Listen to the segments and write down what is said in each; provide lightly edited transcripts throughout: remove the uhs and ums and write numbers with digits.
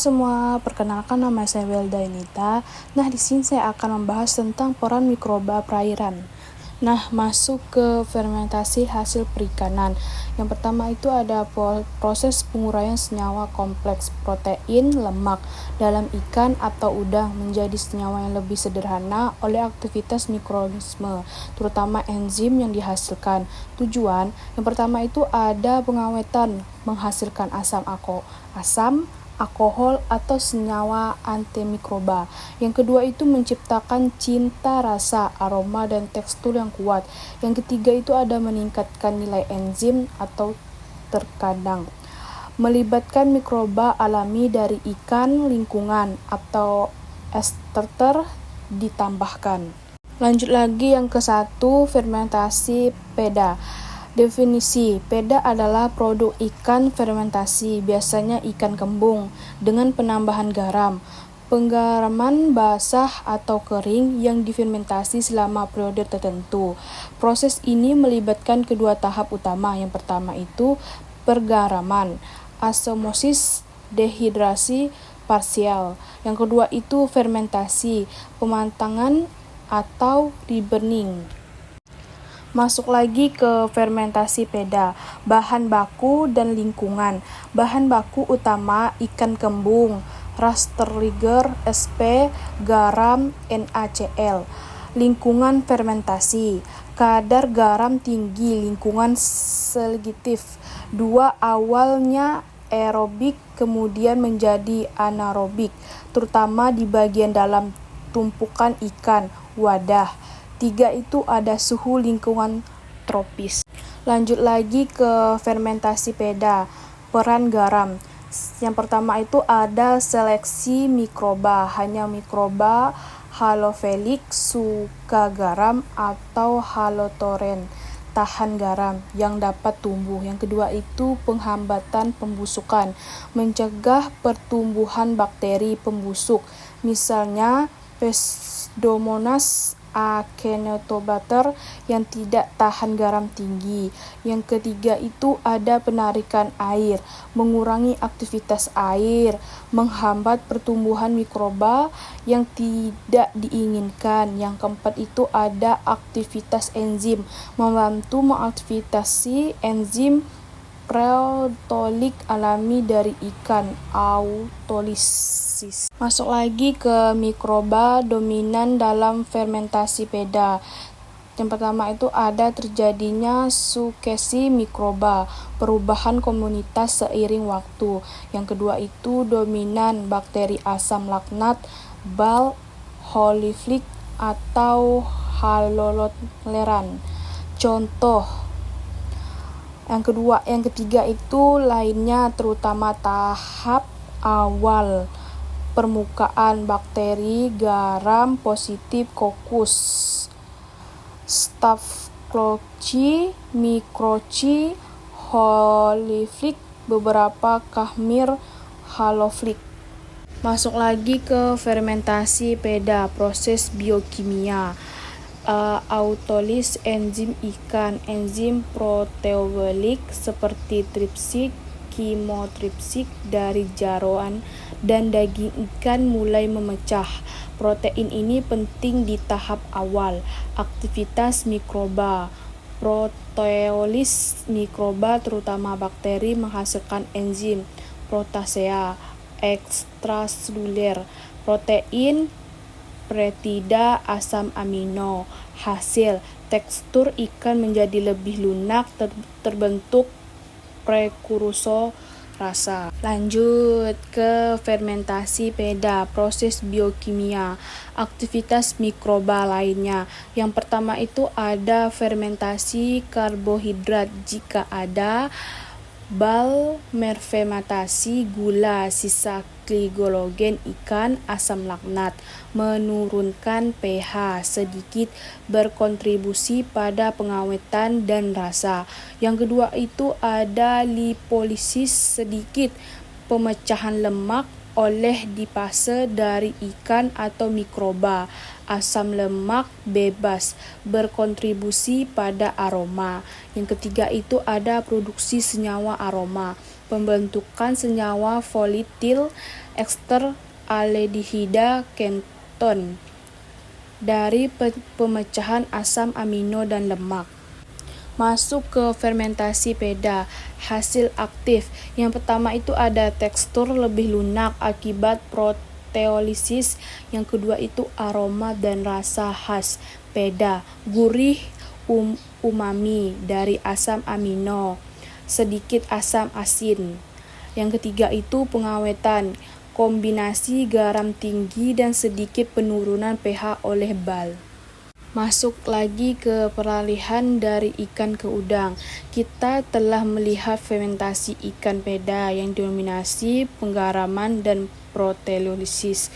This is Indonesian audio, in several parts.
semua, perkenalkan nama saya Welda Inita. Nah, di sini saya akan membahas tentang peran mikroba perairan. Nah, masuk ke fermentasi hasil perikanan. Yang pertama itu ada proses penguraian senyawa kompleks protein, lemak dalam ikan atau udang menjadi senyawa yang lebih sederhana oleh aktivitas mikroorganisme, terutama enzim yang dihasilkan. Tujuan yang pertama itu ada pengawetan, menghasilkan asam alkohol atau senyawa antimikroba. Yang kedua itu menciptakan cinta rasa, aroma, dan tekstur yang kuat. Yang ketiga itu ada meningkatkan nilai enzim atau terkadang melibatkan mikroba alami dari ikan, lingkungan, atau ester ditambahkan. Lanjut lagi yang ke-1, fermentasi peda. Definisi, peda adalah produk ikan fermentasi, biasanya ikan kembung, dengan penambahan garam. Penggaraman basah atau kering yang difermentasi selama periode tertentu. Proses ini melibatkan kedua tahap utama. Yang pertama itu pergaraman, osmosis, dehidrasi parsial. Yang kedua itu fermentasi, pemantangan atau reburning. Masuk lagi ke fermentasi peda, bahan baku dan lingkungan. Bahan baku utama ikan kembung, Rasterliger SP, garam, NaCl. Lingkungan fermentasi, kadar garam tinggi, lingkungan selektif. Awalnya aerobik kemudian menjadi anaerobik, terutama di bagian dalam tumpukan ikan, wadah. 3 itu ada suhu lingkungan tropis. Lanjut lagi ke fermentasi peda, peran garam. Yang pertama itu ada seleksi mikroba, hanya mikroba halofilik suka garam atau halotoren tahan garam yang dapat tumbuh. Yang kedua itu penghambatan pembusukan, mencegah pertumbuhan bakteri pembusuk, misalnya Pseudomonas acinetobacter yang tidak tahan garam tinggi. Yang ketiga itu ada penarikan air, mengurangi aktivitas air, menghambat pertumbuhan mikroba yang tidak diinginkan. Yang keempat itu ada aktivitas enzim, membantu mengaktifasi enzim proteolik alami dari ikan, autolisis. Masuk lagi ke mikroba dominan dalam fermentasi peda. Yang pertama itu ada terjadinya sukesi mikroba, perubahan komunitas seiring waktu. Yang kedua itu dominan bakteri asam laknat, bal, holiflik atau halotoleran. Contoh. Yang ketiga itu lainnya, terutama tahap awal permukaan bakteri garam positif Coccus, Staphylococcus, Micrococcus, holiflik, beberapa Khmer haloflik. Masuk lagi ke fermentasi peda, proses biokimia. Autolis enzim ikan, enzim proteolik seperti tripsik, kimotripsik dari jeroan dan daging ikan mulai memecah. Protein ini penting di tahap awal aktivitas mikroba. Proteolis mikroba terutama bakteri menghasilkan enzim protasea ekstraseluler, protein peptida asam amino. Hasil, tekstur ikan menjadi lebih lunak, terbentuk prekursor rasa. Lanjut ke fermentasi peda, proses biokimia, aktivitas mikroba lainnya. Yang pertama itu ada fermentasi karbohidrat, jika ada bal, fermentasi gula, sisa glikologen ikan, asam laknat, menurunkan pH sedikit, berkontribusi pada pengawetan dan rasa. Yang kedua itu ada lipolisis sedikit, pemecahan lemak oleh dipase dari ikan atau mikroba. Asam lemak bebas, berkontribusi pada aroma. Yang ketiga itu ada produksi senyawa aroma, pembentukan senyawa volatil ester aldehida keton dari pemecahan asam amino dan lemak. Masuk ke fermentasi peda, hasil aktif. Yang pertama itu ada tekstur lebih lunak akibat proteolisis. Yang kedua itu aroma dan rasa khas peda, gurih umami dari asam amino, sedikit asam asin. Yang ketiga itu pengawetan, kombinasi garam tinggi dan sedikit penurunan pH oleh bal. Masuk lagi ke peralihan dari ikan ke udang. Kita telah melihat fermentasi ikan peda yang didominasi penggaraman dan proteolisis.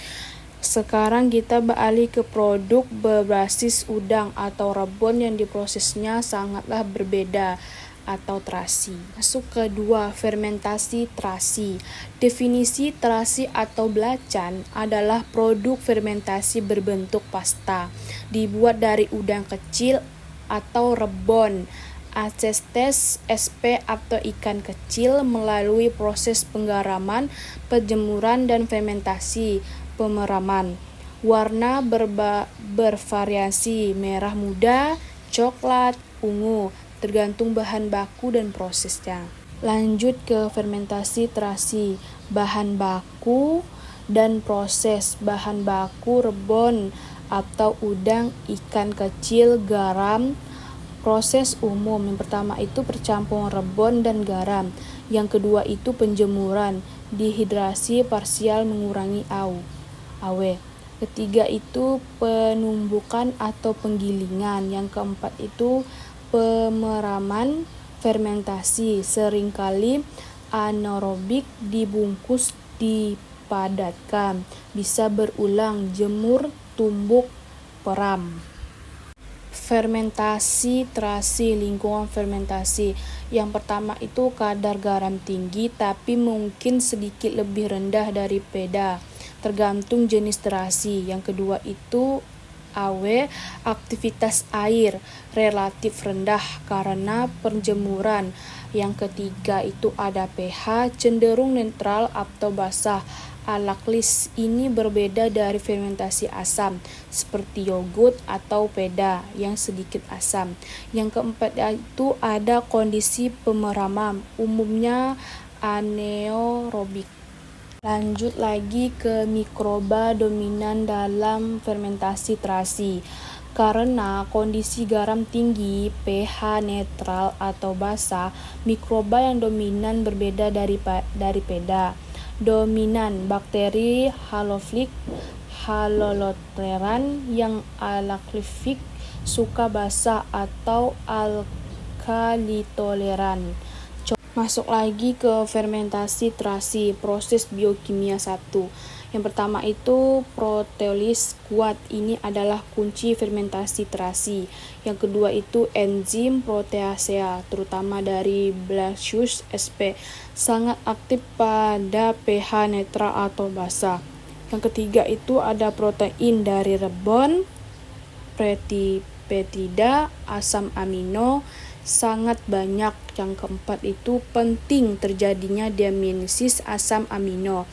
Sekarang kita beralih ke produk berbasis udang atau rebon yang diprosesnya sangatlah berbeda atau terasi. Masuk kedua, fermentasi terasi. Definisi terasi atau belacan adalah produk fermentasi berbentuk pasta, dibuat dari udang kecil atau rebon, Acestes sp atau ikan kecil melalui proses penggaraman, penjemuran dan fermentasi pemeraman. Warna bervariasi merah muda, coklat, ungu, tergantung bahan baku dan prosesnya. Lanjut ke fermentasi terasi. Bahan baku dan proses. Bahan baku rebon atau udang, ikan kecil, garam. Proses umum, yang pertama itu percampuran rebon dan garam. Yang kedua itu penjemuran, dehidrasi parsial mengurangi AW. Ketiga itu penumbukan atau penggilingan. Yang keempat itu pemeraman fermentasi, seringkali anaerobik, dibungkus, dipadatkan, bisa berulang, jemur, tumbuk, peram. Fermentasi terasi, lingkungan fermentasi. Yang pertama itu kadar garam tinggi tapi mungkin sedikit lebih rendah dari peda, tergantung jenis terasi. Yang kedua itu aktivitas air relatif rendah karena penjemuran. Yang ketiga itu ada pH cenderung netral atau basah. Alkalis ini berbeda dari fermentasi asam seperti yogurt atau peda yang sedikit asam. Yang keempat itu ada kondisi pemeraman, umumnya anaerobik. Lanjut lagi ke mikroba dominan dalam fermentasi terasi. Karena kondisi garam tinggi, pH netral atau basah, mikroba yang dominan berbeda dari peda. Dominan bakteri haloloteran yang alkalifik, suka basah atau alkalitoleran. Masuk lagi ke fermentasi terasi, proses biokimia 1. Yang pertama itu proteolis kuat, ini adalah kunci fermentasi terasi. Yang kedua itu enzim proteasea, terutama dari Bacillus sp, sangat aktif pada pH netral atau basah. Yang ketiga itu ada protein dari rebon, peptida, asam amino, sangat banyak. Yang keempat itu penting terjadinya diaminesis asam amino,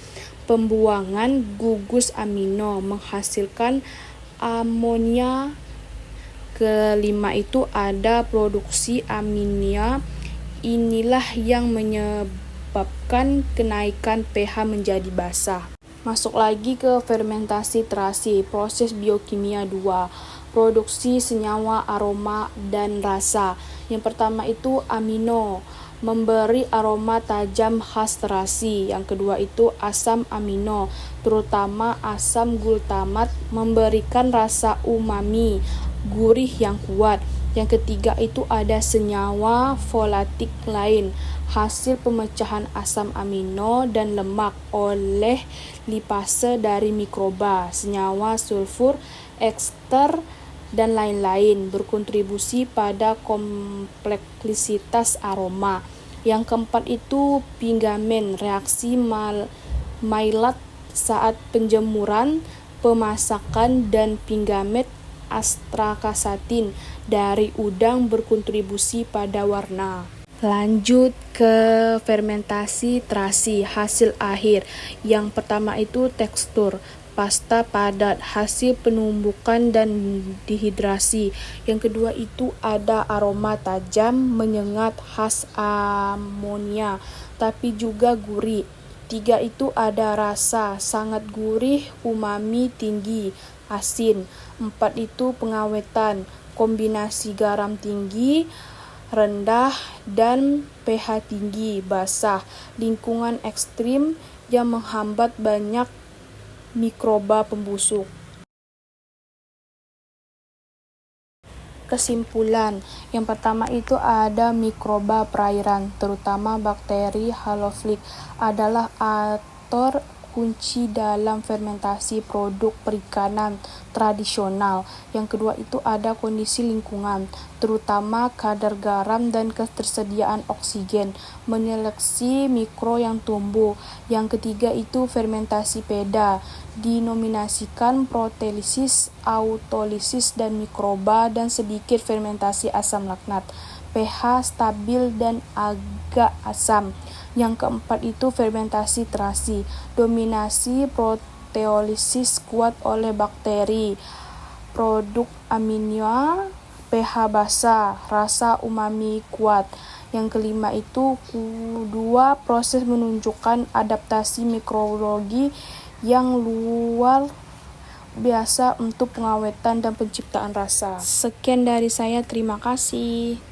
pembuangan gugus amino menghasilkan amonia. Kelima itu ada produksi aminia, inilah yang menyebabkan kenaikan pH menjadi basah. Masuk lagi ke fermentasi terasi, proses biokimia 2, produksi senyawa aroma dan rasa. Yang pertama itu amino, memberi aroma tajam khas terasi. Yang kedua itu asam amino, terutama asam glutamat, memberikan rasa umami, gurih yang kuat. Yang ketiga itu ada senyawa volatik lain, hasil pemecahan asam amino dan lemak oleh lipase dari mikroba, senyawa sulfur, ester, dan lain-lain, berkontribusi pada kompleksitas aroma. Yang keempat itu pigmen, reaksi Maillard saat penjemuran, pemasakan, dan pigmen astrasakin dari udang berkontribusi pada warna. Lanjut ke fermentasi terasi, hasil akhir. Yang pertama itu tekstur, pasta padat, hasil penumbukan dan dehidrasi. Yang kedua itu ada aroma tajam, menyengat, khas amonia, tapi juga gurih. Tiga itu ada rasa, sangat gurih, umami tinggi, asin. Empat itu pengawetan, kombinasi garam tinggi, rendah, dan pH tinggi, basah. Lingkungan ekstrim yang menghambat banyak mikroba pembusuk. Kesimpulan, yang pertama itu ada mikroba perairan, terutama bakteri haloflik, adalah aktor kunci dalam fermentasi produk perikanan tradisional. Yang kedua itu ada kondisi lingkungan, terutama kadar garam dan ketersediaan oksigen, menyeleksi mikro yang tumbuh. Yang ketiga itu fermentasi peda, dinominasikan protelisis, autolisis, dan mikroba, dan sedikit fermentasi asam laknat, pH stabil dan agak asam. Yang keempat itu fermentasi terasi, dominasi proteolisis kuat oleh bakteri, produk aminoa, pH basah, rasa umami kuat. Yang kelima itu dua proses menunjukkan adaptasi mikrobiologi yang luar biasa untuk pengawetan dan penciptaan rasa. Sekian dari saya, terima kasih.